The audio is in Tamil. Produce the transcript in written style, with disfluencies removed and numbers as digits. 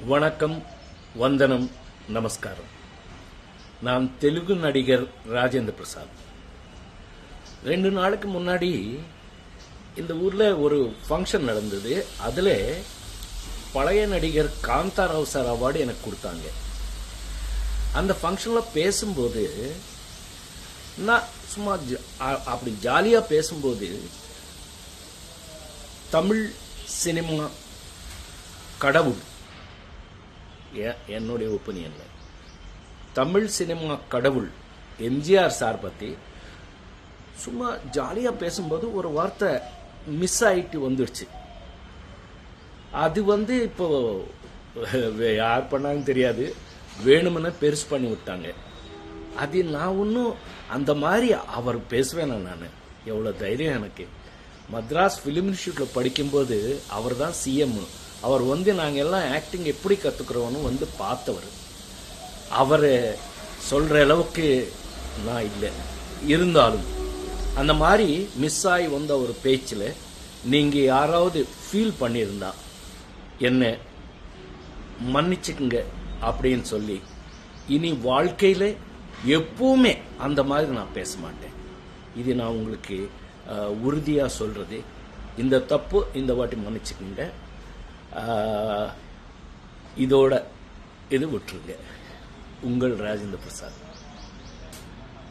வணக்கம், வந்தனம், நமஸ்காரம். நான் தெலுங்கு நடிகர் ராஜேந்திர பிரசாத். 2 நாளுக்கு முன்னாடி இந்த ஊர்ல ஒரு ஃபங்க்ஷன் நடந்தது. அதுல பழைய நடிகர் காந்தாராவ் சார் அவார்டு எனக்கு கொடுத்தாங்க. அந்த ஃபங்க்ஷன்ல பேசும்போது நான் சும்மா அப்படி ஜாலியா பேசும்போது தமிழ் சினிமா கடவுள், என்னுடைய ஒப்பீனியன்ல தமிழ் சினிமா கடவுள் எம்ஜிஆர் சார் பத்தி சும்மா ஜாலியா பேசும்போது ஒரு வார்த்தை மிஸ் ஆயிட்டு வந்துடுச்சு. அது இப்போ யார் பண்ணாங்கன்னு தெரியாது, வேணும்னு பெருசு பண்ணி விட்டாங்க. அது நான் ஒன்றும் அந்த மாதிரி அவர் பேசுவேன். நான் எவ்வளவு தைரியம் எனக்கு. மദ്രാஸ் பிலிம் இன்ஸ்டியூட்ல படிக்கும்போது அவர் தான் சிஎம். அவர் நாங்கள் எல்லாம் ஆக்டிங் எப்படி கற்றுக்கிறோன்னு பார்த்தவர். அவர் சொல்கிற அளவுக்கு நான் இல்லை. இருந்தாலும் அந்த மாதிரி மிஸ் ஆகி வந்த ஒரு பேச்சில் நீங்கள் யாராவது ஃபீல் பண்ணியிருந்தா என்ன மன்னிச்சுக்குங்க அப்படின்னு சொல்லி, இனி வாழ்க்கையில் எப்பவுமே அந்த மாதிரி நான் பேச மாட்டேன். இது நான் உங்களுக்கு உறுதியாக சொல்கிறது. இந்த தப்பு இந்த வாட்டி மன்னிச்சுக்குங்க. இதோட இது விட்டுருங்க. உங்கள் ராஜேந்திர பிரசாத்.